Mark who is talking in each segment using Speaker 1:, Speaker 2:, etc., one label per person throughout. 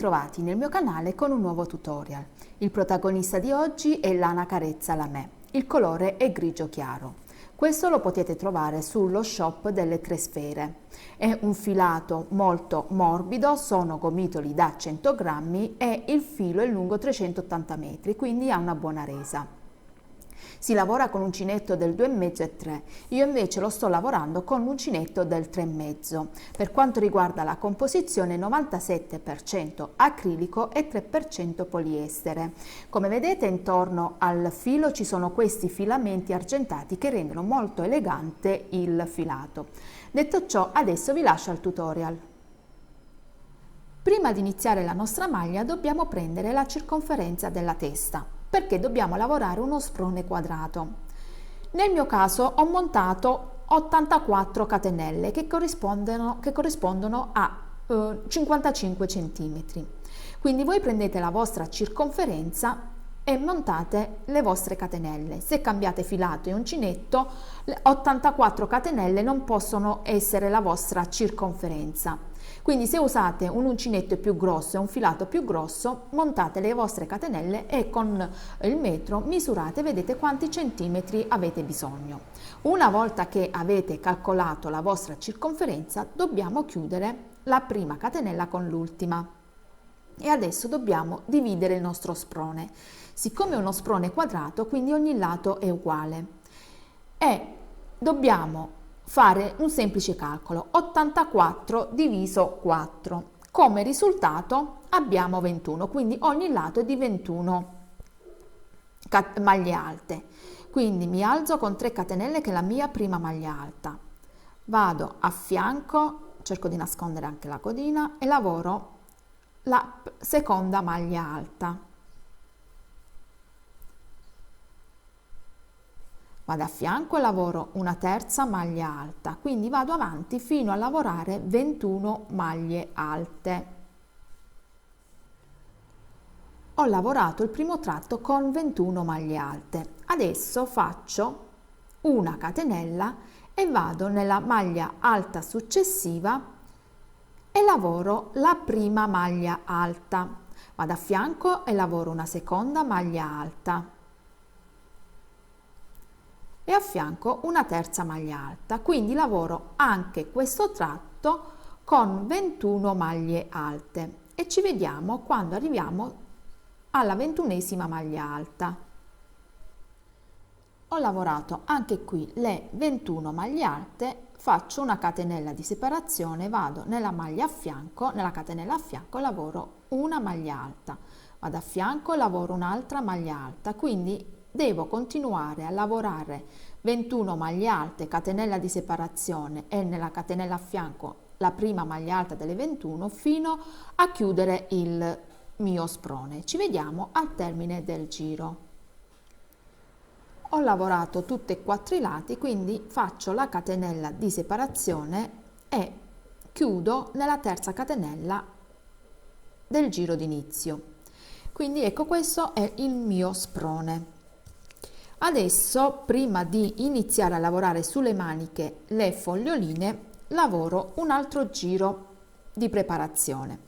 Speaker 1: ritrovati nel mio canale con un nuovo tutorial. Il protagonista di oggi è Lana Carezza Lamè. Il colore è grigio chiaro. Questo lo potete trovare sullo shop delle Tre Sfere. È un filato molto morbido, sono gomitoli da 100 grammi e il filo è lungo 380 metri, quindi ha una buona resa. Si lavora con uncinetto del 2,5 e 3, io invece lo sto lavorando con l'uncinetto del 3,5. Per quanto riguarda la composizione 97% acrilico e 3% poliestere. Come vedete intorno al filo ci sono questi filamenti argentati che rendono molto elegante il filato. Detto ciò, adesso vi lascio al tutorial. Prima di iniziare la nostra maglia dobbiamo prendere la circonferenza della testa, perché dobbiamo lavorare uno sprone quadrato. Nel mio caso ho montato 84 catenelle che corrispondono a 55 cm. Quindi voi prendete la vostra circonferenza e montate le vostre catenelle. Se cambiate filato e uncinetto, 84 catenelle non possono essere la vostra circonferenza. Quindi se usate un uncinetto più grosso e un filato più grosso, montate le vostre catenelle e con il metro misurate, vedete quanti centimetri avete bisogno. Una volta che avete calcolato la vostra circonferenza, dobbiamo chiudere la prima catenella con l'ultima. E adesso dobbiamo dividere il nostro sprone. Siccome è uno sprone quadrato, quindi ogni lato è uguale. E dobbiamo fare un semplice calcolo: 84 diviso 4. Come risultato abbiamo 21, quindi ogni lato è di 21 maglie alte. Quindi mi alzo con 3 catenelle, che è la mia prima maglia alta. Vado a fianco, cerco di nascondere anche la codina e lavoro la seconda maglia alta. Vado a fianco e lavoro una terza maglia alta, quindi vado avanti fino a lavorare 21 maglie alte. Ho lavorato il primo tratto con 21 maglie alte. Adesso faccio una catenella e vado nella maglia alta successiva e lavoro la prima maglia alta. Vado a fianco e lavoro una seconda maglia alta e a fianco una terza maglia alta, quindi lavoro anche questo tratto con 21 maglie alte e ci vediamo quando arriviamo alla 21esima maglia alta. Ho lavorato anche qui le 21 maglie alte, faccio una catenella di separazione, vado nella maglia a fianco, nella catenella a fianco e lavoro una maglia alta, vado a fianco e lavoro un'altra maglia alta, quindi devo continuare a lavorare 21 maglie alte, catenella di separazione e nella catenella a fianco la prima maglia alta delle 21 fino a chiudere il mio sprone. Ci vediamo al termine del giro. Ho lavorato tutti e 4 i lati, quindi faccio la catenella di separazione e chiudo nella terza catenella del giro d'inizio. Quindi ecco, questo è il mio sprone. Adesso, prima di iniziare a lavorare sulle maniche le foglioline, lavoro un altro giro di preparazione.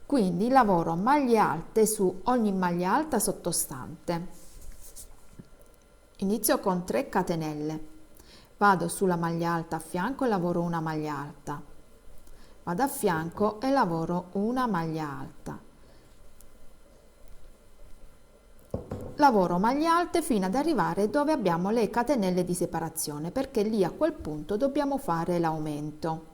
Speaker 1: Quindi lavoro maglie alte su ogni maglia alta sottostante. Inizio con 3 catenelle, vado sulla maglia alta a fianco e lavoro una maglia alta, vado a fianco e lavoro una maglia alta. Lavoro maglie alte fino ad arrivare dove abbiamo le catenelle di separazione, perché lì a quel punto dobbiamo fare l'aumento.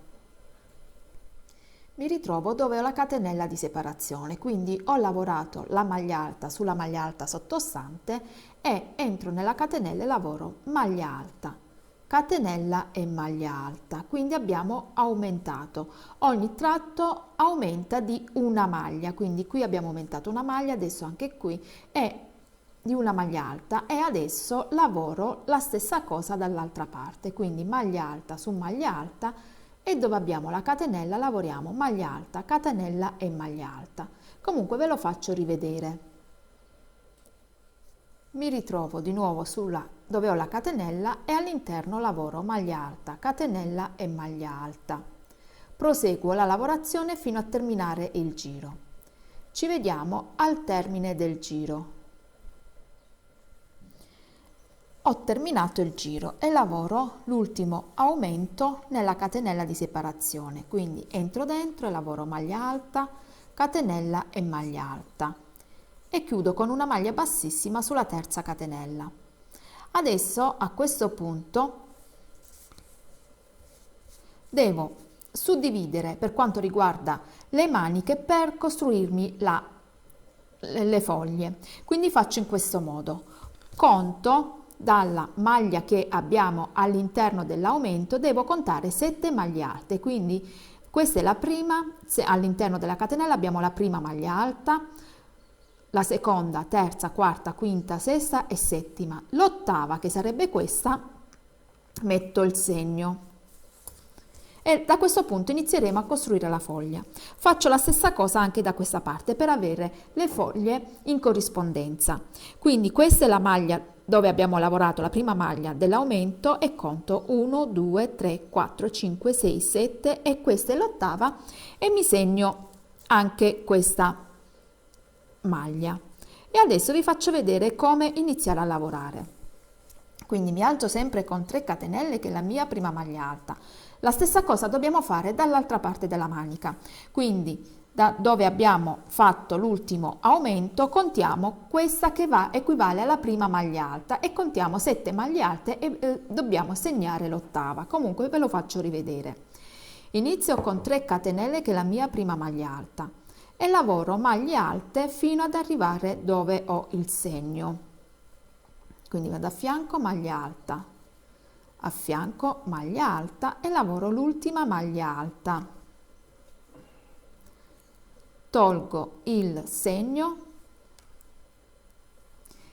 Speaker 1: Mi ritrovo dove ho la catenella di separazione, quindi ho lavorato la maglia alta sulla maglia alta sottostante e entro nella catenella e lavoro maglia alta, catenella e maglia alta, quindi abbiamo aumentato. Ogni tratto aumenta di una maglia, quindi qui abbiamo aumentato una maglia, adesso anche qui è di una maglia alta e adesso lavoro la stessa cosa dall'altra parte, quindi maglia alta su maglia alta e dove abbiamo la catenella lavoriamo maglia alta, catenella e maglia alta. Comunque ve lo faccio rivedere. Mi ritrovo di nuovo dove ho la catenella e all'interno lavoro maglia alta, catenella e maglia alta. Proseguo la lavorazione fino a terminare il giro. Ci vediamo al termine del giro. Ho terminato il giro e lavoro l'ultimo aumento nella catenella di separazione, quindi entro dentro e lavoro maglia alta, catenella e maglia alta e chiudo con una maglia bassissima sulla terza catenella. Adesso a questo punto devo suddividere per quanto riguarda le maniche per costruirmi le foglie, quindi faccio in questo modo: conto dalla maglia che abbiamo all'interno dell'aumento, devo contare 7 maglie alte, quindi questa è la prima, all'interno della catenella abbiamo la prima maglia alta, la seconda, terza, quarta, quinta, sesta e settima. L'ottava, che sarebbe questa, metto il segno e da questo punto inizieremo a costruire la foglia. Faccio la stessa cosa anche da questa parte per avere le foglie in corrispondenza. Quindi questa è la maglia dove abbiamo lavorato la prima maglia dell'aumento e conto 1, 2, 3, 4, 5, 6, 7 e questa è l'ottava e mi segno anche questa maglia. E adesso vi faccio vedere come iniziare a lavorare. Quindi mi alzo sempre con 3 catenelle, che è la mia prima maglia alta. La stessa cosa dobbiamo fare dall'altra parte della manica, quindi da dove abbiamo fatto l'ultimo aumento contiamo questa che equivale alla prima maglia alta e contiamo 7 maglie alte e dobbiamo segnare l'ottava. Comunque ve lo faccio rivedere. Inizio con 3 catenelle, che è la mia prima maglia alta, e lavoro maglie alte fino ad arrivare dove ho il segno. Quindi vado a fianco, maglia alta, a fianco, maglia alta e lavoro l'ultima maglia alta. Tolgo il segno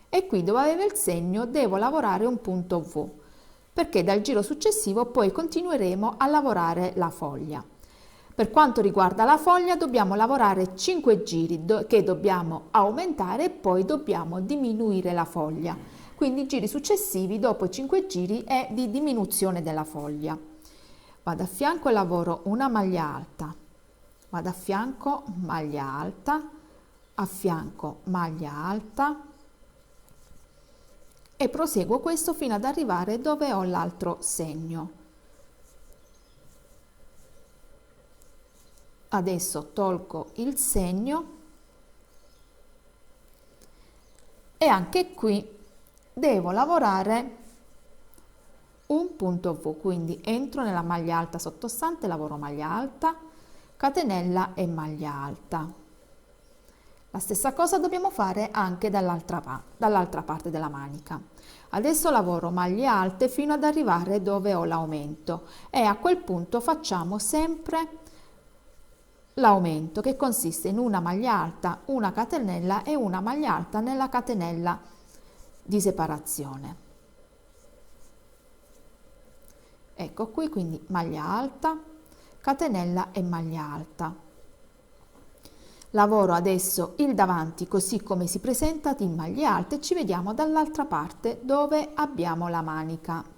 Speaker 1: e qui dove avevo il segno devo lavorare un punto V, perché dal giro successivo poi continueremo a lavorare la foglia. Per quanto riguarda la foglia dobbiamo lavorare 5 giri che dobbiamo aumentare e poi dobbiamo diminuire la foglia. Quindi i giri successivi dopo i 5 giri è di diminuzione della foglia. Vado a fianco e lavoro una maglia alta, vado a fianco, maglia alta, a fianco, maglia alta e proseguo questo fino ad arrivare dove ho l'altro segno. Adesso tolgo il segno e anche qui devo lavorare un punto V, quindi entro nella maglia alta sottostante, lavoro maglia alta, catenella e maglia alta. La stessa cosa dobbiamo fare anche dall'altra parte della manica. Adesso lavoro maglie alte fino ad arrivare dove ho l'aumento e a quel punto facciamo sempre l'aumento, che consiste in una maglia alta, una catenella e una maglia alta nella catenella di separazione. Ecco qui, quindi maglia alta, catenella e maglia alta. Lavoro adesso il davanti così come si presenta in maglie alte e ci vediamo dall'altra parte dove abbiamo la manica.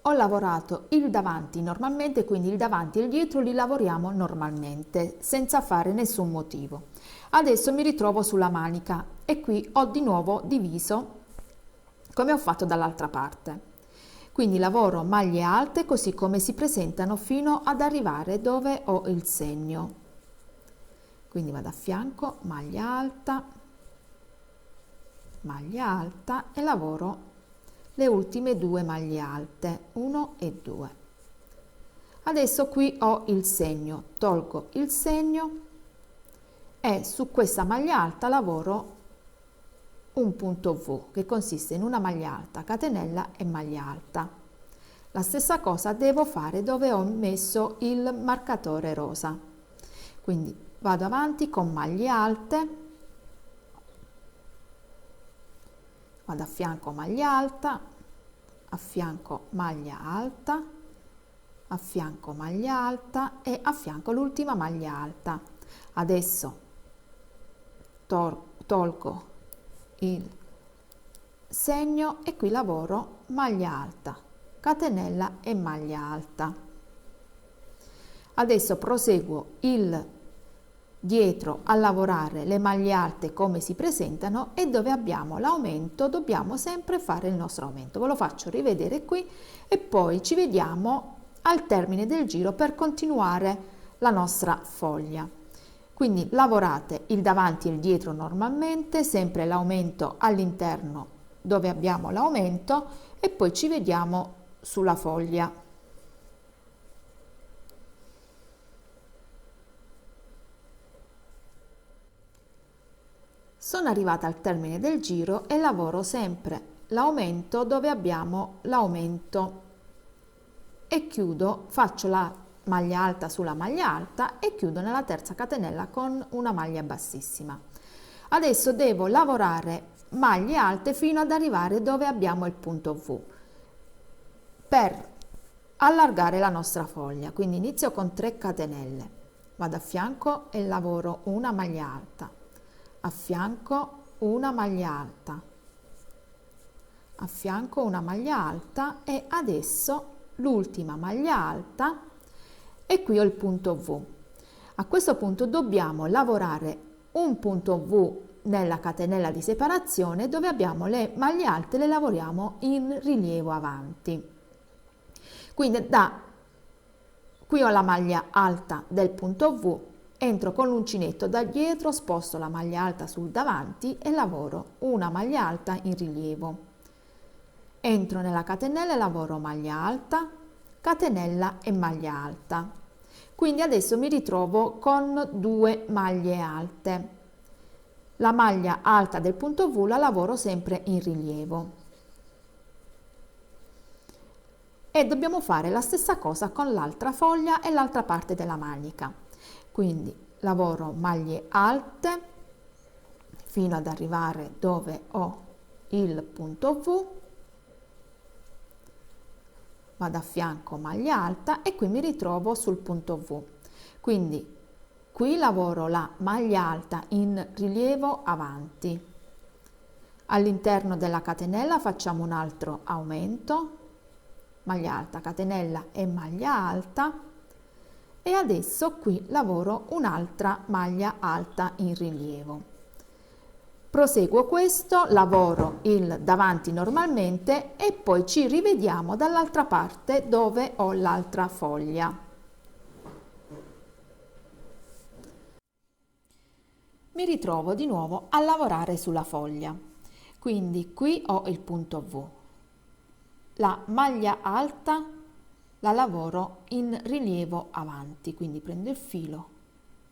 Speaker 1: Ho lavorato il davanti normalmente, quindi il davanti e il dietro li lavoriamo normalmente, senza fare nessun motivo. Adesso mi ritrovo sulla manica e qui ho di nuovo diviso come ho fatto dall'altra parte. Quindi lavoro maglie alte così come si presentano fino ad arrivare dove ho il segno. Quindi vado a fianco, maglia alta e lavoro le ultime 2 maglie alte, 1 e 2. Adesso qui ho il segno, tolgo il segno e su questa maglia alta lavoro un punto V, che consiste in una maglia alta, catenella e maglia alta. La stessa cosa devo fare dove ho messo il marcatore rosa. Quindi vado avanti con maglie alte, vado a fianco maglia alta, a fianco maglia alta, a fianco maglia alta e a fianco l'ultima maglia alta. Adesso tolgo il segno e qui lavoro maglia alta, catenella e maglia alta. Adesso proseguo il dietro a lavorare le maglie alte come si presentano, e dove abbiamo l'aumento dobbiamo sempre fare il nostro aumento. Ve lo faccio rivedere qui e poi ci vediamo al termine del giro per continuare la nostra foglia. Quindi lavorate il davanti e il dietro normalmente, sempre l'aumento all'interno dove abbiamo l'aumento, e poi ci vediamo sulla foglia. Sono arrivata al termine del giro e lavoro sempre l'aumento dove abbiamo l'aumento e chiudo, faccio la maglia alta sulla maglia alta e chiudo nella terza catenella con una maglia bassissima. Adesso devo lavorare maglie alte fino ad arrivare dove abbiamo il punto V per allargare la nostra foglia. Quindi inizio con 3 catenelle, vado a fianco e lavoro una maglia alta, a fianco una maglia alta, a fianco una maglia alta, e adesso l'ultima maglia alta, e qui ho il punto V. A questo punto dobbiamo lavorare un punto V nella catenella di separazione dove abbiamo le maglie alte, le lavoriamo in rilievo avanti. Quindi qui ho la maglia alta del punto V, entro con l'uncinetto da dietro, sposto la maglia alta sul davanti e lavoro una maglia alta in rilievo. Entro nella catenella e lavoro maglia alta, catenella e maglia alta. Quindi adesso mi ritrovo con 2 maglie alte. La maglia alta del punto V la lavoro sempre in rilievo. E dobbiamo fare la stessa cosa con l'altra foglia e l'altra parte della manica. Quindi lavoro maglie alte fino ad arrivare dove ho il punto V, vado a fianco maglia alta e qui mi ritrovo sul punto V. Quindi qui lavoro la maglia alta in rilievo avanti. All'interno della catenella facciamo un altro aumento, maglia alta, catenella e maglia alta, e adesso qui lavoro un'altra maglia alta in rilievo. Proseguo questo, lavoro il davanti normalmente e poi ci rivediamo dall'altra parte dove ho l'altra foglia. Mi ritrovo di nuovo a lavorare sulla foglia. Quindi qui ho il punto V. La maglia alta la lavoro in rilievo avanti, quindi prendo il filo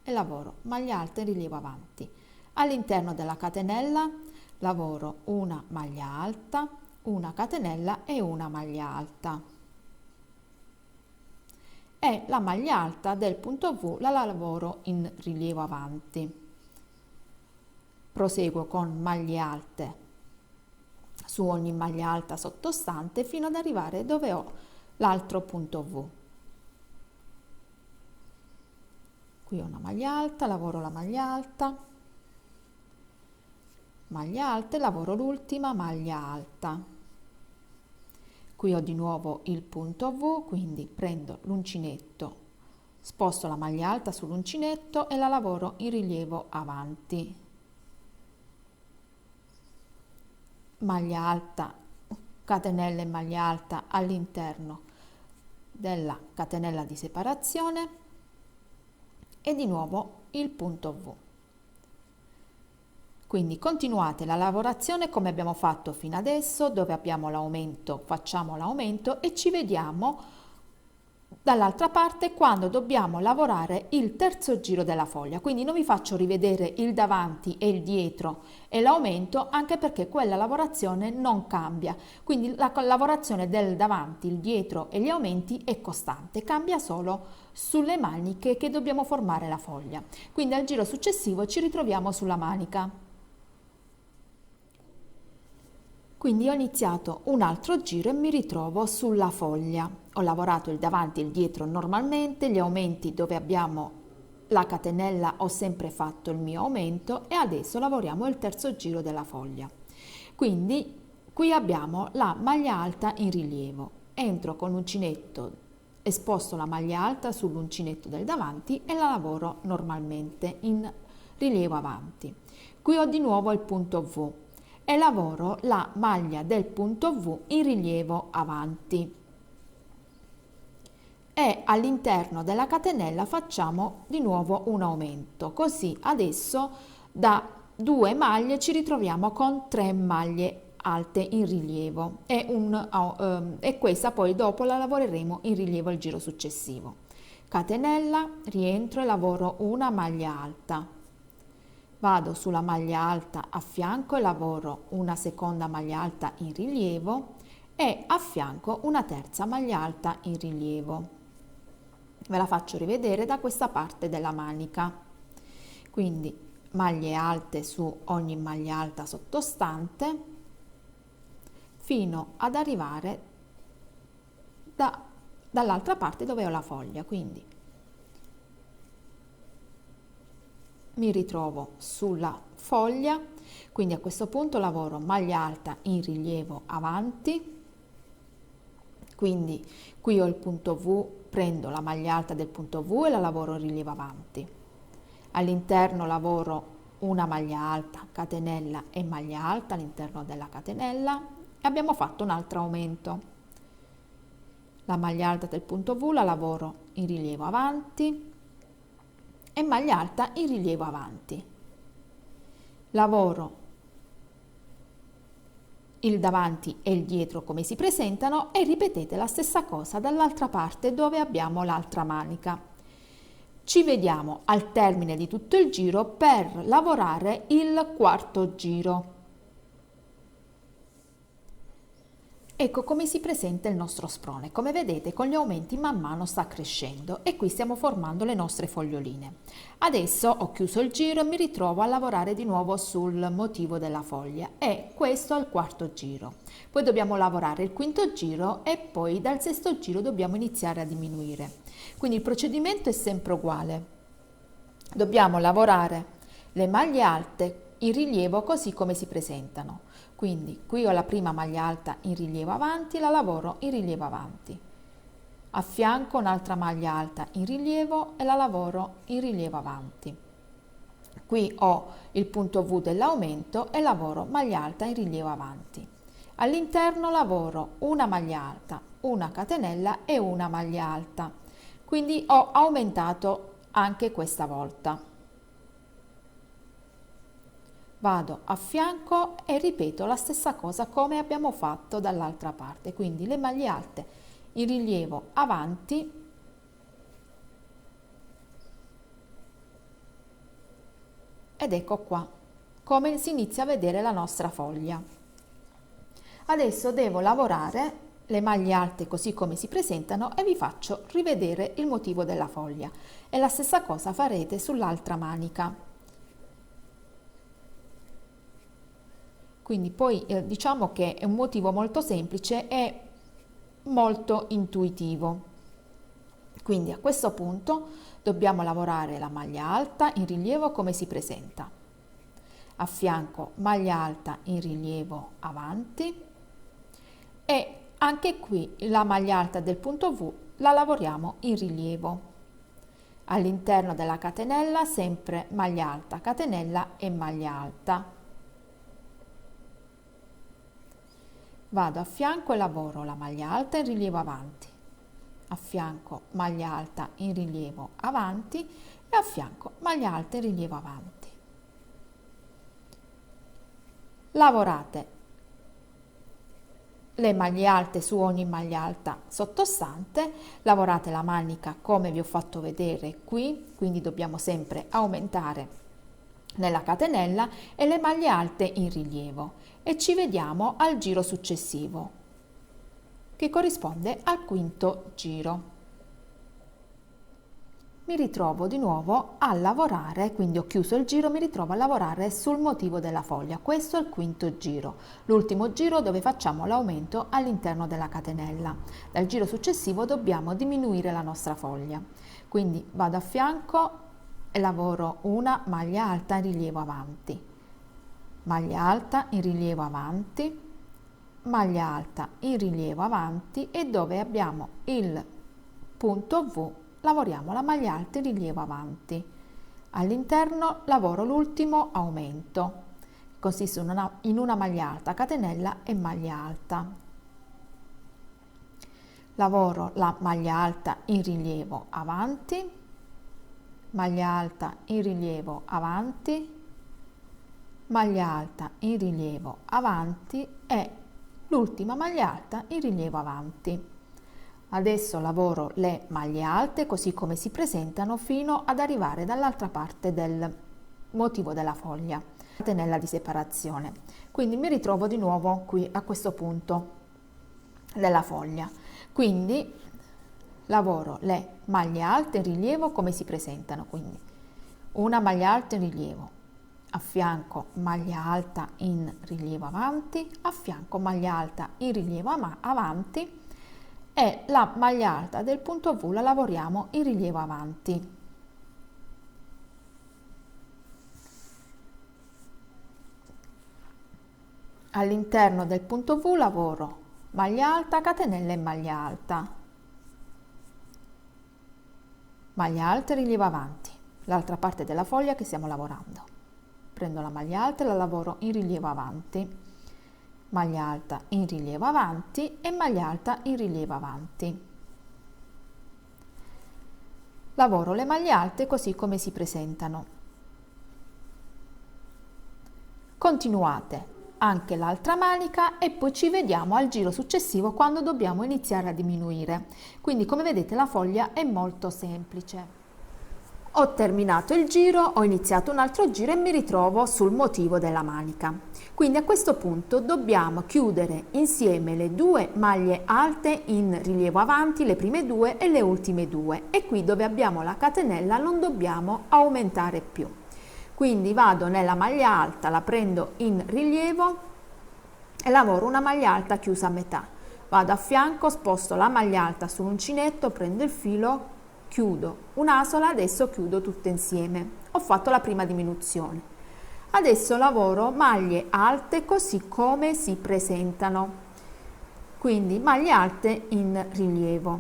Speaker 1: e lavoro maglia alta in rilievo avanti. All'interno della catenella lavoro una maglia alta, una catenella e una maglia alta. E la maglia alta del punto V la lavoro in rilievo avanti. Proseguo con maglie alte su ogni maglia alta sottostante fino ad arrivare dove ho l'altro punto V. Qui ho una maglia alta, lavoro la maglia alta e lavoro l'ultima maglia alta. Qui ho di nuovo il punto V, quindi prendo l'uncinetto, sposto la maglia alta sull'uncinetto e la lavoro in rilievo avanti. Maglia alta, catenella e maglia alta all'interno della catenella di separazione e di nuovo il punto V. Quindi continuate la lavorazione come abbiamo fatto fino adesso, dove abbiamo l'aumento, facciamo l'aumento e ci vediamo dall'altra parte quando dobbiamo lavorare il terzo giro della foglia. Quindi non vi faccio rivedere il davanti e il dietro e l'aumento, anche perché quella lavorazione non cambia. Quindi la lavorazione del davanti, il dietro e gli aumenti è costante, cambia solo sulle maniche che dobbiamo formare la foglia. Quindi al giro successivo ci ritroviamo sulla manica. Quindi ho iniziato un altro giro e mi ritrovo sulla foglia. Ho lavorato il davanti e il dietro normalmente, gli aumenti dove abbiamo la catenella ho sempre fatto il mio aumento e adesso lavoriamo il terzo giro della foglia. Quindi qui abbiamo la maglia alta in rilievo. entro con l'uncinetto, esposto la maglia alta sull'uncinetto del davanti e la lavoro normalmente in rilievo avanti. Qui ho di nuovo il punto V e lavoro la maglia del punto V in rilievo avanti. E all'interno della catenella facciamo di nuovo un aumento, così adesso da 2 maglie ci ritroviamo con 3 maglie alte in rilievo e questa poi dopo la lavoreremo in rilievo il giro successivo. Catenella, rientro e lavoro una maglia alta, vado sulla maglia alta a fianco e lavoro una seconda maglia alta in rilievo e a fianco una terza maglia alta in rilievo. Ve la faccio rivedere da questa parte della manica. Quindi maglie alte su ogni maglia alta sottostante fino ad arrivare dall'altra parte dove ho la foglia. Quindi mi ritrovo sulla foglia, quindi a questo punto lavoro maglia alta in rilievo avanti, quindi qui ho il punto V, prendo la maglia alta del punto V e la lavoro in rilievo avanti. All'interno lavoro una maglia alta, catenella e maglia alta all'interno della catenella e abbiamo fatto un altro aumento. La maglia alta del punto V la lavoro in rilievo avanti e maglia alta in rilievo avanti. Lavoro il davanti e il dietro come si presentano e ripetete la stessa cosa dall'altra parte dove abbiamo l'altra manica. Ci vediamo al termine di tutto il giro per lavorare il quarto giro. Ecco come si presenta il nostro sprone. Come vedete, con gli aumenti man mano sta crescendo e qui stiamo formando le nostre foglioline. Adesso ho chiuso il giro e mi ritrovo a lavorare di nuovo sul motivo della foglia e questo è il quarto giro. Poi dobbiamo lavorare il quinto giro e poi dal sesto giro dobbiamo iniziare a diminuire. Quindi il procedimento è sempre uguale. Dobbiamo lavorare le maglie alte in rilievo così come si presentano. Quindi qui ho la prima maglia alta in rilievo avanti, la lavoro in rilievo avanti. A fianco un'altra maglia alta in rilievo e la lavoro in rilievo avanti. Qui ho il punto V dell'aumento e lavoro maglia alta in rilievo avanti. All'interno lavoro una maglia alta, una catenella e una maglia alta. Quindi ho aumentato anche questa volta. Vado a fianco e ripeto la stessa cosa come abbiamo fatto dall'altra parte, quindi le maglie alte in rilievo avanti ed ecco qua come si inizia a vedere la nostra foglia. Adesso devo lavorare le maglie alte così come si presentano e vi faccio rivedere il motivo della foglia e la stessa cosa farete sull'altra manica. Quindi poi diciamo che è un motivo molto semplice e molto intuitivo. Quindi a questo punto dobbiamo lavorare la maglia alta in rilievo come si presenta. A fianco maglia alta in rilievo avanti e anche qui la maglia alta del punto V la lavoriamo in rilievo. All'interno della catenella sempre maglia alta, catenella e maglia alta. Vado a fianco e lavoro la maglia alta in rilievo avanti, a fianco maglia alta in rilievo avanti e a fianco maglia alta in rilievo avanti. Lavorate le maglie alte su ogni maglia alta sottostante, lavorate la manica come vi ho fatto vedere qui, quindi dobbiamo sempre aumentare nella catenella e le maglie alte in rilievo e ci vediamo al giro successivo che corrisponde al quinto giro. Mi ritrovo di nuovo a lavorare, quindi ho chiuso il giro, mi ritrovo a lavorare sul motivo della foglia. Questo è il quinto giro, l'ultimo giro dove facciamo l'aumento all'interno della catenella. Dal giro successivo dobbiamo diminuire la nostra foglia, quindi vado a fianco e lavoro una maglia alta in rilievo avanti, maglia alta in rilievo avanti, maglia alta in rilievo avanti e dove abbiamo il punto V lavoriamo la maglia alta in rilievo avanti. All'interno lavoro l'ultimo aumento, consiste in una maglia alta, catenella e maglia alta. Lavoro la maglia alta in rilievo avanti, maglia alta in rilievo avanti, maglia alta in rilievo avanti e l'ultima maglia alta in rilievo avanti. Adesso lavoro le maglie alte così come si presentano fino ad arrivare dall'altra parte del motivo della foglia, catenella di separazione. Quindi mi ritrovo di nuovo qui a questo punto della foglia. Quindi lavoro le maglie alte in rilievo come si presentano, quindi una maglia alta in rilievo, a fianco maglia alta in rilievo avanti, a fianco maglia alta in rilievo avanti e la maglia alta del punto V la lavoriamo in rilievo avanti. All'interno del punto V lavoro maglia alta, catenella e maglia alta, maglia alta e rilievo avanti, l'altra parte della foglia che stiamo lavorando. Prendo la maglia alta e la lavoro in rilievo avanti, maglia alta in rilievo avanti e maglia alta in rilievo avanti. Lavoro le maglie alte così come si presentano. Continuate anche l'altra manica e poi ci vediamo al giro successivo quando dobbiamo iniziare a diminuire. Quindi come vedete la foglia è molto semplice. Ho terminato il giro, ho iniziato un altro giro e mi ritrovo sul motivo della manica. Quindi a questo punto dobbiamo chiudere insieme le due maglie alte in rilievo avanti, le prime due e le ultime due, e qui dove abbiamo la catenella non dobbiamo aumentare più. Quindi vado nella maglia alta, la prendo in rilievo e lavoro una maglia alta chiusa a metà. Vado a fianco, sposto la maglia alta sull'uncinetto, prendo il filo, chiudo una sola, adesso chiudo tutte insieme. Ho fatto la prima diminuzione. Adesso lavoro maglie alte così come si presentano. Quindi maglie alte in rilievo.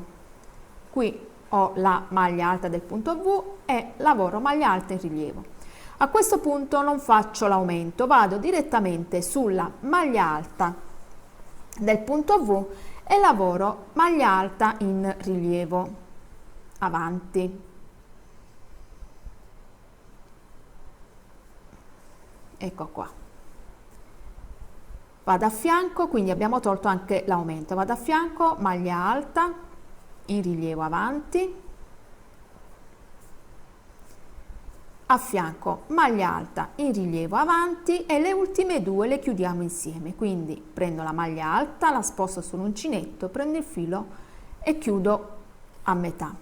Speaker 1: Qui ho la maglia alta del punto V e lavoro maglia alta in rilievo. A questo punto non faccio l'aumento, vado direttamente sulla maglia alta del punto V e lavoro maglia alta in rilievo avanti. Ecco qua. Vado a fianco, quindi abbiamo tolto anche l'aumento. Vado a fianco, maglia alta in rilievo avanti, a fianco maglia alta in rilievo avanti e le ultime due le chiudiamo insieme. Quindi prendo la maglia alta, la sposto sull'uncinetto, prendo il filo e chiudo a metà.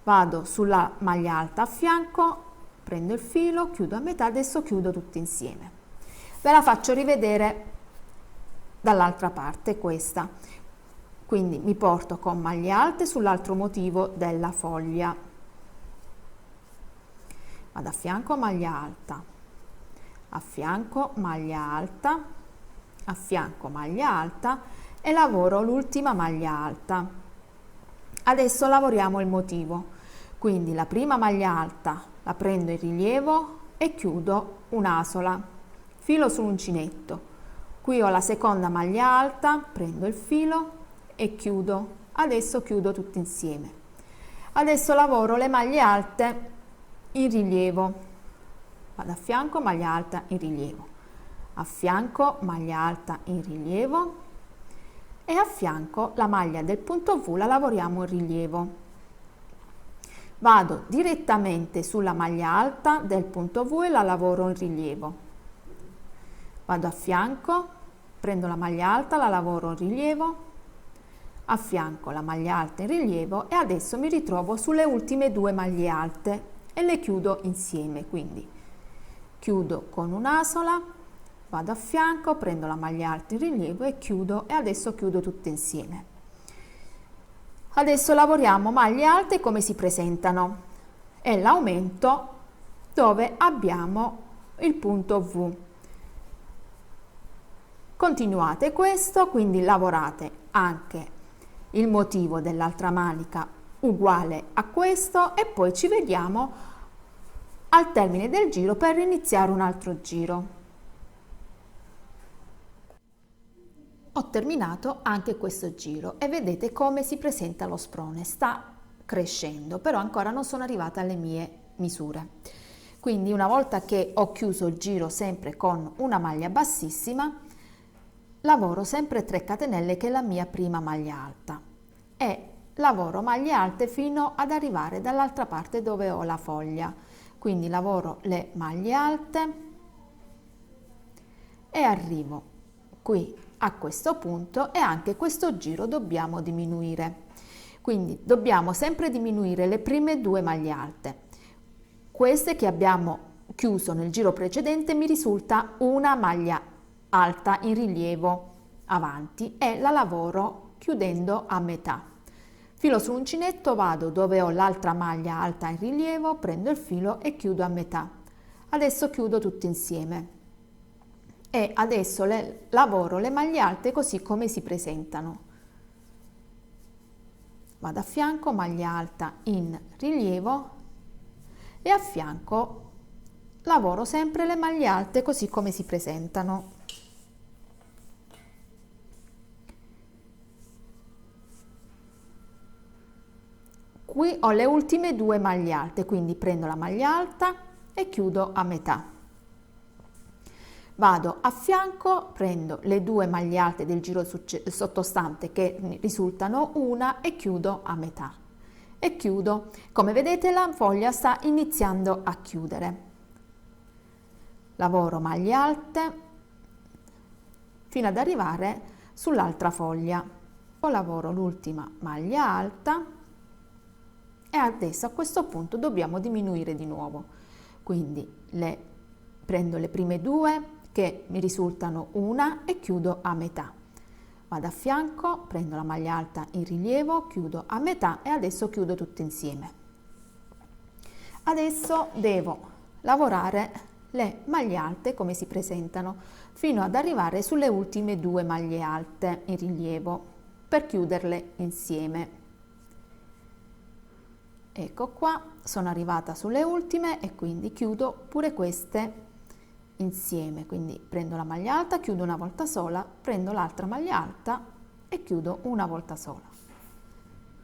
Speaker 1: Vado sulla maglia alta a fianco, prendo il filo, chiudo a metà, adesso chiudo tutti insieme. Ve la faccio rivedere dall'altra parte questa. Quindi mi porto con maglie alte sull'altro motivo della foglia. Vado a fianco maglia alta, a fianco maglia alta, a fianco maglia alta e lavoro l'ultima maglia alta. Adesso lavoriamo il motivo, quindi la prima maglia alta la prendo in rilievo e chiudo un'asola, filo sull'uncinetto. Qui ho la seconda maglia alta, prendo il filo e chiudo. Adesso chiudo tutti insieme. Adesso lavoro le maglie alte in rilievo. Vado a fianco maglia alta in rilievo, a fianco maglia alta in rilievo e a fianco la maglia del punto V la lavoriamo in rilievo. Vado direttamente sulla maglia alta del punto V e la lavoro in rilievo. Vado a fianco, prendo la maglia alta, la lavoro in rilievo, a fianco la maglia alta in rilievo e adesso mi ritrovo sulle ultime due maglie alte e le chiudo insieme. Quindi chiudo con un'asola, vado a fianco, prendo la maglia alta in rilievo e chiudo, e adesso chiudo tutte insieme. Adesso lavoriamo maglie alte come si presentano e l'aumento dove abbiamo il punto V. Continuate questo, quindi lavorate anche il motivo dell'altra manica uguale a questo e poi ci vediamo al termine del giro per iniziare un altro giro. Ho terminato anche questo giro e vedete come si presenta lo sprone, sta crescendo, però ancora non sono arrivata alle mie misure. Quindi una volta che ho chiuso il giro sempre con una maglia bassissima, lavoro sempre 3 catenelle che è la mia prima maglia alta e lavoro maglie alte fino ad arrivare dall'altra parte dove ho la foglia. Quindi lavoro le maglie alte e arrivo qui a questo punto e anche questo giro dobbiamo diminuire. Quindi dobbiamo sempre diminuire le prime 2 maglie alte. Queste che abbiamo chiuso nel giro precedente mi risulta una maglia alta in rilievo avanti e la lavoro chiudendo a metà. Filo sull'uncinetto, vado dove ho l'altra maglia alta in rilievo, prendo il filo e chiudo a metà. Adesso chiudo tutte insieme. E adesso lavoro le maglie alte così come si presentano. Vado a fianco, maglia alta in rilievo e a fianco lavoro sempre le maglie alte così come si presentano. Qui ho le ultime 2 maglie alte, quindi prendo la maglia alta e chiudo a metà. Vado a fianco, prendo le 2 maglie alte del giro sottostante che risultano una e chiudo a metà. E chiudo. Come vedete la foglia sta iniziando a chiudere. Lavoro maglie alte fino ad arrivare sull'altra foglia. Poi lavoro l'ultima maglia alta e adesso a questo punto dobbiamo diminuire di nuovo. Quindi prendo le prime 2 che mi risultano una e chiudo a metà. Vado a fianco, prendo la maglia alta in rilievo, chiudo a metà e adesso chiudo tutte insieme. Adesso devo lavorare le maglie alte come si presentano fino ad arrivare sulle ultime 2 maglie alte in rilievo per chiuderle insieme. Ecco qua, sono arrivata sulle ultime e quindi chiudo pure queste insieme, quindi prendo la maglia alta, chiudo una volta sola, prendo l'altra maglia alta e chiudo una volta sola.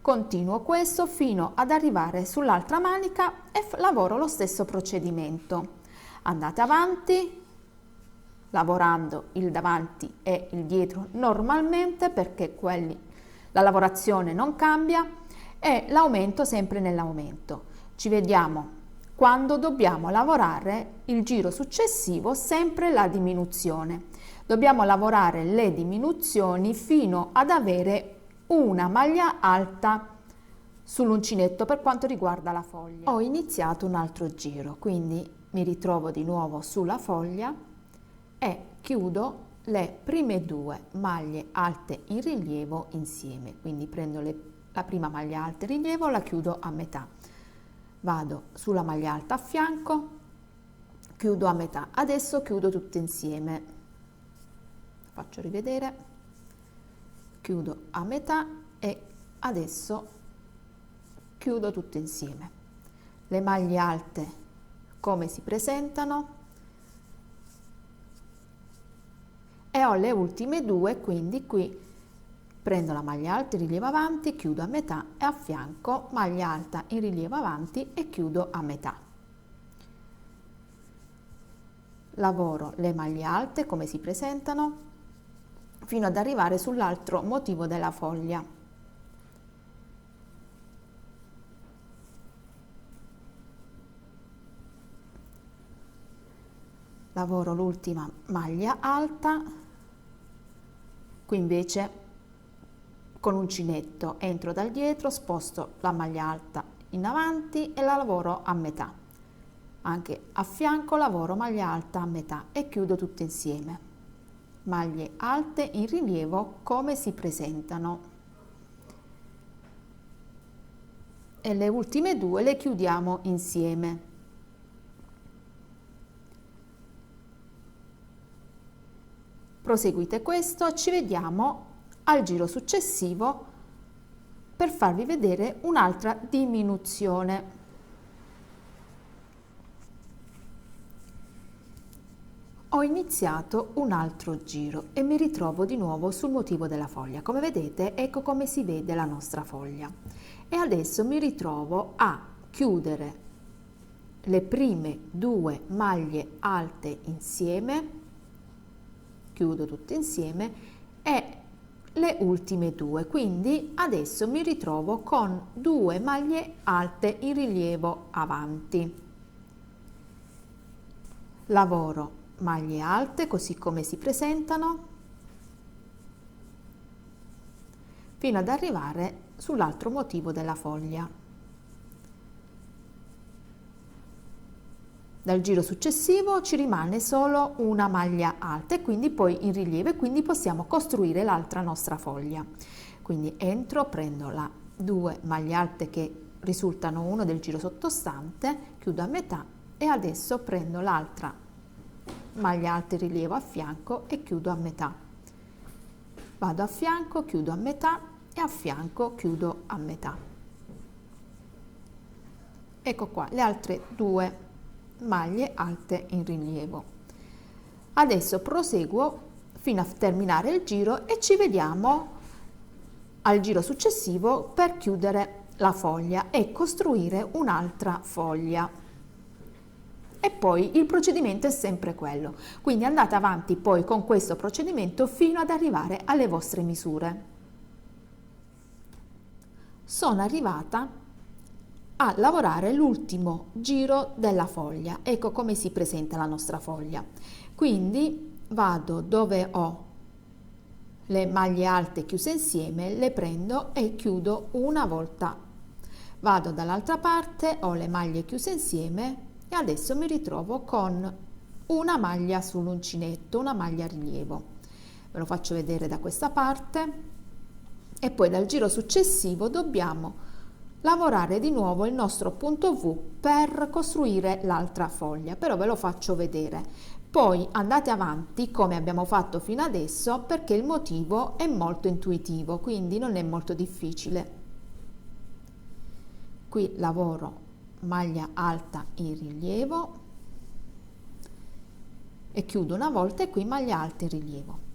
Speaker 1: Continuo questo fino ad arrivare sull'altra manica e lavoro lo stesso procedimento. Andate avanti lavorando il davanti e il dietro normalmente perché la lavorazione non cambia e l'aumento sempre nell'aumento. Ci vediamo quando dobbiamo lavorare il giro successivo, sempre la diminuzione. Dobbiamo lavorare le diminuzioni fino ad avere una maglia alta sull'uncinetto per quanto riguarda la foglia. Ho iniziato un altro giro, quindi mi ritrovo di nuovo sulla foglia e chiudo le prime 2 maglie alte in rilievo insieme. Quindi prendo la prima maglia alta in rilievo, la chiudo a metà. Vado sulla maglia alta a fianco, chiudo a metà. Adesso chiudo tutte insieme. Faccio rivedere. Chiudo a metà e adesso chiudo tutte insieme. Le maglie alte come si presentano e ho le ultime 2, quindi qui prendo la maglia alta in rilievo avanti, chiudo a metà e a fianco maglia alta in rilievo avanti e chiudo a metà. Lavoro le maglie alte come si presentano fino ad arrivare sull'altro motivo della foglia. Lavoro l'ultima maglia alta, qui invece con uncinetto entro dal dietro, sposto la maglia alta in avanti e la lavoro a metà. Anche a fianco lavoro maglia alta a metà e chiudo tutte insieme. Maglie alte in rilievo come si presentano. E le ultime 2 le chiudiamo insieme. Proseguite questo, ci vediamo al giro successivo per farvi vedere un'altra diminuzione. Ho iniziato un altro giro e mi ritrovo di nuovo sul motivo della foglia. Come vedete, ecco come si vede la nostra foglia. E adesso mi ritrovo a chiudere le prime 2 maglie alte insieme, chiudo tutte insieme, e le ultime 2, quindi adesso mi ritrovo con 2 maglie alte in rilievo avanti. Lavoro maglie alte così come si presentano fino ad arrivare sull'altro motivo della foglia. Dal giro successivo ci rimane solo una maglia alta e quindi poi in rilievo, e quindi possiamo costruire l'altra nostra foglia. Quindi entro, prendo le 2 maglie alte che risultano uno del giro sottostante, chiudo a metà e adesso prendo l'altra maglia alta in rilievo a fianco e chiudo a metà. Vado a fianco, chiudo a metà e a fianco chiudo a metà. Ecco qua le altre 2 maglie alte in rilievo. Adesso proseguo fino a terminare il giro e ci vediamo al giro successivo per chiudere la foglia e costruire un'altra foglia. E poi il procedimento è sempre quello, quindi andate avanti poi con questo procedimento fino ad arrivare alle vostre misure. Sono arrivata a lavorare l'ultimo giro della foglia. Ecco come si presenta la nostra foglia. Quindi vado dove ho le maglie alte chiuse insieme, le prendo e chiudo una volta. Vado dall'altra parte, ho le maglie chiuse insieme e adesso mi ritrovo con una maglia sull'uncinetto, una maglia a rilievo. Ve lo faccio vedere da questa parte. E poi dal giro successivo dobbiamo lavorare di nuovo il nostro punto V per costruire l'altra foglia, però ve lo faccio vedere. Poi andate avanti come abbiamo fatto fino adesso, perché il motivo è molto intuitivo, quindi non è molto difficile. Qui lavoro maglia alta in rilievo e chiudo una volta e qui maglia alta in rilievo.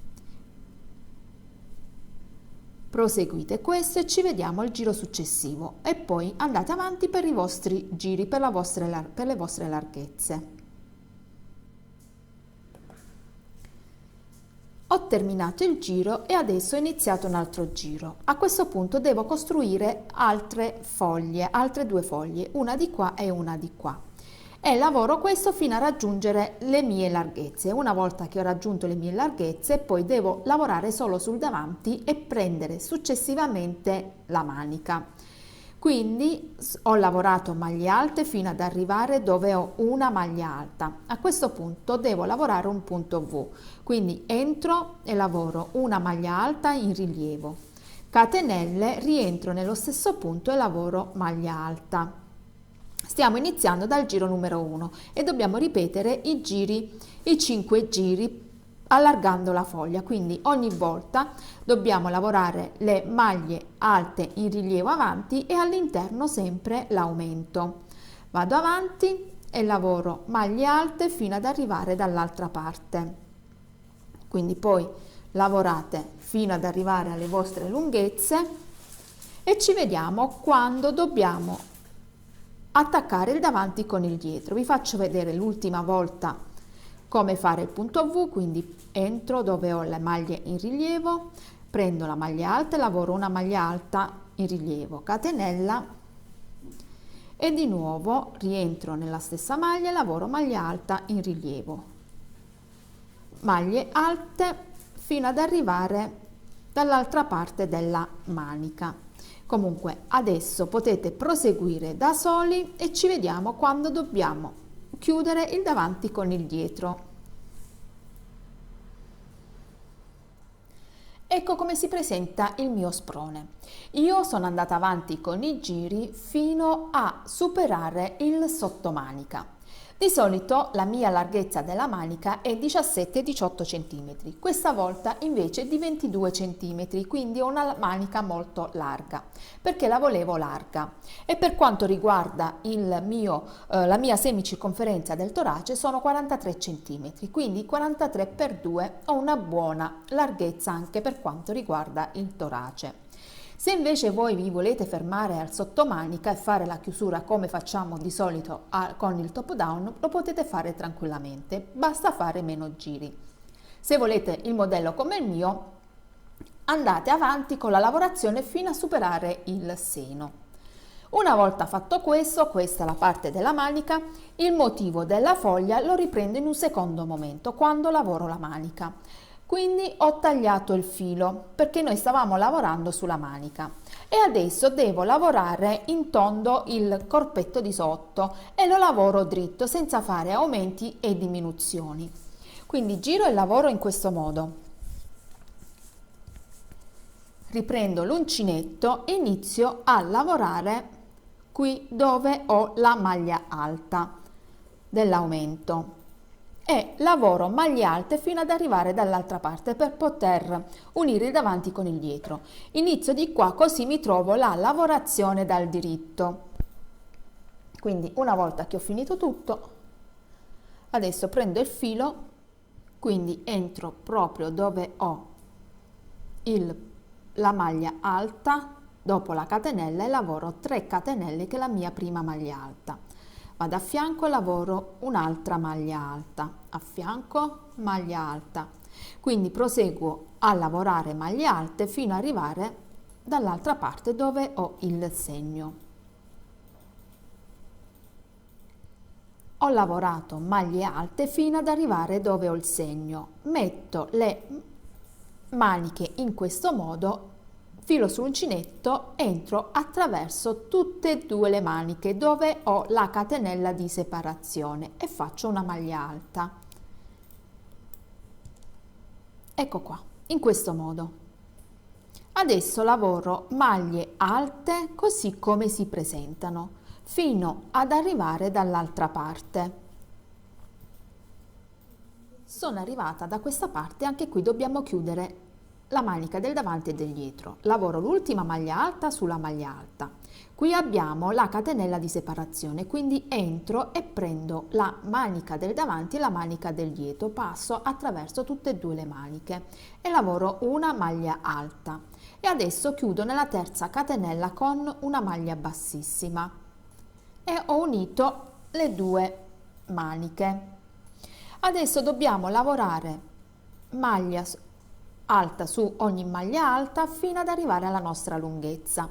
Speaker 1: Proseguite questo e ci vediamo al giro successivo e poi andate avanti per i vostri giri, per le vostre larghezze. Ho terminato il giro e adesso ho iniziato un altro giro. A questo punto devo costruire altre foglie, altre 2 foglie, una di qua e una di qua. E lavoro questo fino a raggiungere le mie larghezze. Una volta che ho raggiunto le mie larghezze, poi devo lavorare solo sul davanti e prendere successivamente la manica. Quindi ho lavorato maglie alte fino ad arrivare dove ho una maglia alta. A questo punto devo lavorare un punto V. Quindi entro e lavoro una maglia alta in rilievo. Catenelle, rientro nello stesso punto e lavoro maglia alta. Stiamo iniziando dal giro numero 1 e dobbiamo ripetere i 5 giri allargando la foglia, quindi ogni volta dobbiamo lavorare le maglie alte in rilievo avanti e all'interno sempre l'aumento. Vado avanti e lavoro maglie alte fino ad arrivare dall'altra parte. Quindi poi lavorate fino ad arrivare alle vostre lunghezze e ci vediamo quando dobbiamo attaccare il davanti con il dietro. Vi faccio vedere l'ultima volta come fare il punto V, quindi entro dove ho le maglie in rilievo, prendo la maglia alta e lavoro una maglia alta in rilievo, catenella e di nuovo rientro nella stessa maglia e lavoro maglia alta in rilievo, maglie alte fino ad arrivare dall'altra parte della manica. Comunque adesso potete proseguire da soli e ci vediamo quando dobbiamo chiudere il davanti con il dietro. Ecco come si presenta il mio sprone. Io sono andata avanti con i giri fino a superare il sottomanica. Di solito la mia larghezza della manica è 17-18 cm, questa volta invece di 22 cm, quindi ho una manica molto larga, perché la volevo larga. E per quanto riguarda la mia semicirconferenza del torace sono 43 cm, quindi 43 per 2 ho una buona larghezza anche per quanto riguarda il torace. Se invece voi vi volete fermare al sottomanica e fare la chiusura come facciamo di solito con il top down, lo potete fare tranquillamente, basta fare meno giri. Se volete il modello come il mio, andate avanti con la lavorazione fino a superare il seno. Una volta fatto questo, questa è la parte della manica, il motivo della foglia lo riprendo in un secondo momento, quando lavoro la manica. Quindi ho tagliato il filo perché noi stavamo lavorando sulla manica e adesso devo lavorare in tondo il corpetto di sotto e lo lavoro dritto senza fare aumenti e diminuzioni. Quindi giro e lavoro in questo modo. Riprendo l'uncinetto e inizio a lavorare qui dove ho la maglia alta dell'aumento. E lavoro maglie alte fino ad arrivare dall'altra parte per poter unire il davanti con il dietro. Inizio di qua, così mi trovo la lavorazione dal diritto. Quindi una volta che ho finito tutto, adesso prendo il filo, quindi entro proprio dove ho la maglia alta, dopo la catenella, e lavoro 3 catenelle che è la mia prima maglia alta. Vado a fianco e lavoro un'altra maglia alta, a fianco maglia alta, quindi proseguo a lavorare maglie alte fino ad arrivare dall'altra parte dove ho il segno. Ho lavorato maglie alte fino ad arrivare dove ho il segno, metto le maniche in questo modo, filo sull'uncinetto, entro attraverso tutte e due le maniche dove ho la catenella di separazione e faccio una maglia alta. Ecco qua, in questo modo. Adesso lavoro maglie alte così come si presentano, fino ad arrivare dall'altra parte. Sono arrivata da questa parte, anche qui dobbiamo chiudere la manica del davanti e del dietro. Lavoro l'ultima maglia alta sulla maglia alta. Qui abbiamo la catenella di separazione, quindi entro e prendo la manica del davanti e la manica del dietro, passo attraverso tutte e due le maniche e lavoro una maglia alta. E adesso chiudo nella terza catenella con una maglia bassissima e ho unito le due maniche. Adesso dobbiamo lavorare maglia alta su ogni maglia alta fino ad arrivare alla nostra lunghezza.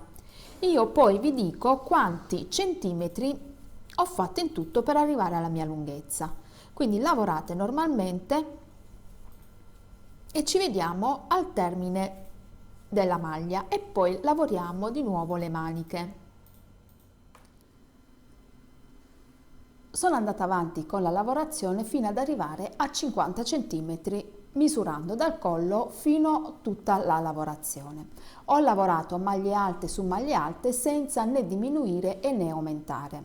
Speaker 1: Io poi vi dico quanti centimetri ho fatto in tutto per arrivare alla mia lunghezza. Quindi lavorate normalmente e ci vediamo al termine della maglia e poi lavoriamo di nuovo le maniche. Sono andata avanti con la lavorazione fino ad arrivare a 50 cm, misurando dal collo fino a tutta la lavorazione. Ho lavorato maglie alte su maglie alte senza né diminuire e né aumentare.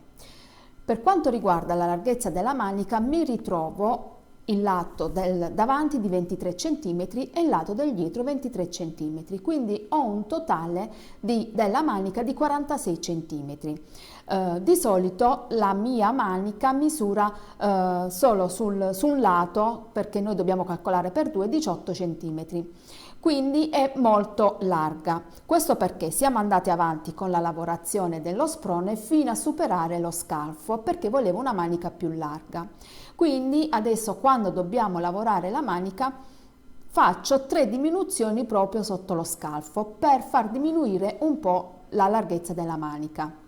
Speaker 1: Per quanto riguarda la larghezza della manica, mi ritrovo il lato del davanti di 23 cm e il lato del dietro 23 cm, quindi ho un totale della manica di 46 cm. Di solito la mia manica misura solo su un lato, perché noi dobbiamo calcolare per 2, 18 cm. Quindi è molto larga. Questo perché siamo andati avanti con la lavorazione dello sprone fino a superare lo scalfo, perché volevo una manica più larga. Quindi adesso, quando dobbiamo lavorare la manica, faccio 3 diminuzioni proprio sotto lo scalfo per far diminuire un po' la larghezza della manica.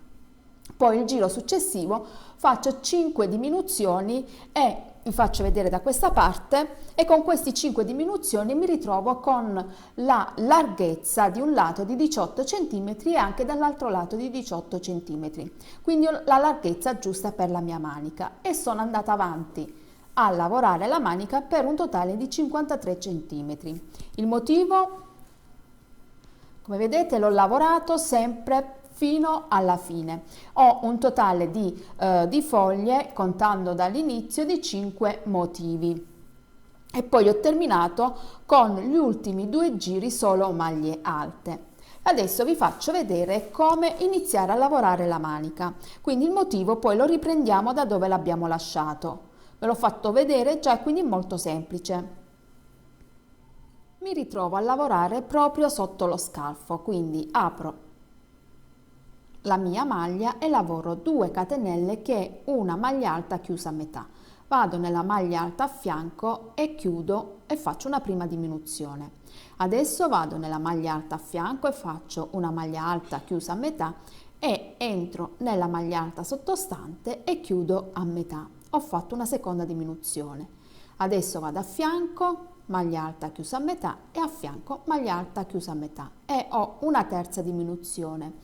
Speaker 1: Poi il giro successivo faccio 5 diminuzioni e vi faccio vedere da questa parte, e con queste 5 diminuzioni mi ritrovo con la larghezza di un lato di 18 cm e anche dall'altro lato di 18 cm, quindi la larghezza giusta per la mia manica, e sono andata avanti a lavorare la manica per un totale di 53 cm. Il motivo, come vedete, l'ho lavorato sempre fino alla fine. Ho un totale di foglie, contando dall'inizio, di 5 motivi. E poi ho terminato con gli ultimi 2 giri solo maglie alte. Adesso vi faccio vedere come iniziare a lavorare la manica. Quindi il motivo poi lo riprendiamo da dove l'abbiamo lasciato. Ve l'ho fatto vedere già, quindi è molto semplice. Mi ritrovo a lavorare proprio sotto lo scalfo, quindi apro la mia maglia e lavoro 2 catenelle, che è una maglia alta chiusa a metà. Vado nella maglia alta a fianco e chiudo e faccio una prima diminuzione. Adesso vado nella maglia alta a fianco e faccio una maglia alta chiusa a metà e entro nella maglia alta sottostante e chiudo a metà. Ho fatto una seconda diminuzione. Adesso vado a fianco, maglia alta chiusa a metà, e a fianco maglia alta chiusa a metà, e ho una terza diminuzione.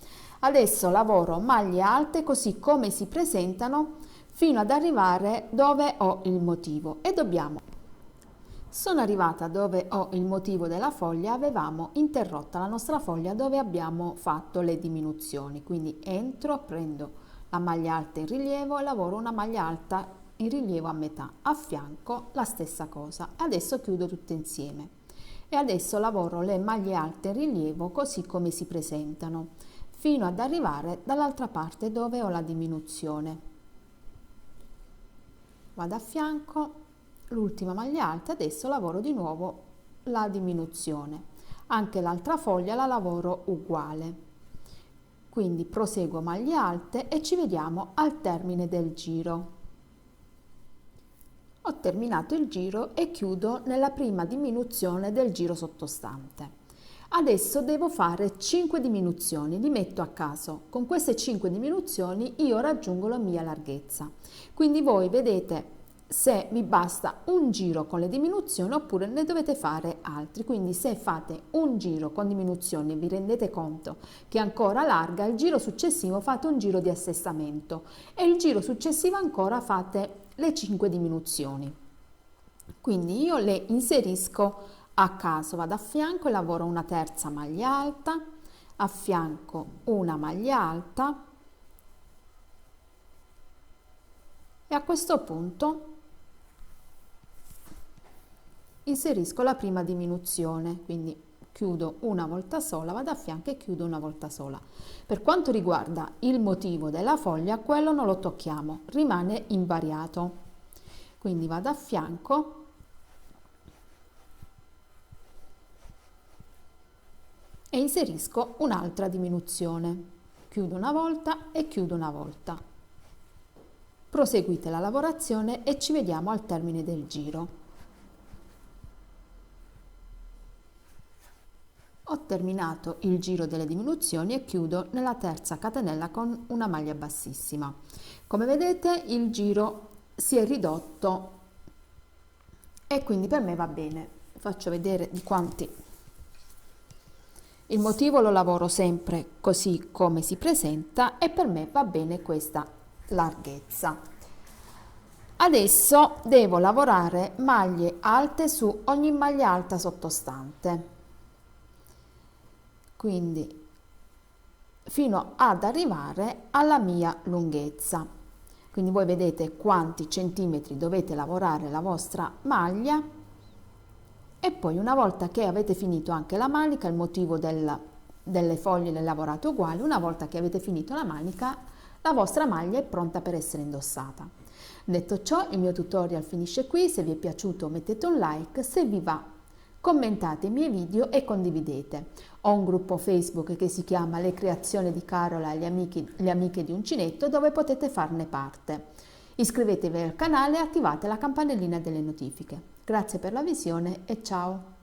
Speaker 1: Adesso lavoro maglie alte così come si presentano fino ad arrivare dove ho il motivo e sono arrivata dove ho il motivo della foglia. Avevamo interrotta la nostra foglia dove abbiamo fatto le diminuzioni, quindi entro, prendo la maglia alta in rilievo e lavoro una maglia alta in rilievo a metà. A fianco la stessa cosa. Adesso chiudo tutte insieme e adesso lavoro le maglie alte in rilievo così come si presentano fino ad arrivare dall'altra parte dove ho la diminuzione. Vado a fianco, l'ultima maglia alta, adesso lavoro di nuovo la diminuzione. Anche l'altra foglia la lavoro uguale. Quindi proseguo maglie alte e ci vediamo al termine del giro. Ho terminato il giro e chiudo nella prima diminuzione del giro sottostante. Adesso devo fare 5 diminuzioni, li metto a caso. Con queste 5 diminuzioni io raggiungo la mia larghezza. Quindi voi vedete se vi basta un giro con le diminuzioni oppure ne dovete fare altri. Quindi se fate un giro con diminuzioni e vi rendete conto che è ancora larga, il giro successivo fate un giro di assestamento e il giro successivo ancora fate le 5 diminuzioni. Quindi io le inserisco a caso, vado a fianco e lavoro una terza maglia alta, a fianco una maglia alta e a questo punto inserisco la prima diminuzione, quindi chiudo una volta sola, vado a fianco e chiudo una volta sola. Per quanto riguarda il motivo della foglia, quello non lo tocchiamo, rimane invariato. Quindi vado a fianco e inserisco un'altra diminuzione. Chiudo una volta e chiudo una volta. Proseguite la lavorazione e ci vediamo al termine del giro. Ho terminato il giro delle diminuzioni e chiudo nella terza catenella con una maglia bassissima. Come vedete il giro si è ridotto e quindi per me va bene. Faccio vedere di quanti. Il motivo lo lavoro sempre così come si presenta e per me va bene questa larghezza. Adesso devo lavorare maglie alte su ogni maglia alta sottostante. Quindi fino ad arrivare alla mia lunghezza. Quindi voi vedete quanti centimetri dovete lavorare la vostra maglia e poi una volta che avete finito anche la manica, il motivo delle foglie le lavorate uguali, una volta che avete finito la manica, la vostra maglia è pronta per essere indossata. Detto ciò, il mio tutorial finisce qui. Se vi è piaciuto mettete un like, se vi va commentate i miei video e condividete. Ho un gruppo Facebook che si chiama Le creazioni di Carola e le amiche di uncinetto, dove potete farne parte. Iscrivetevi al canale e attivate la campanellina delle notifiche. Grazie per la visione e ciao!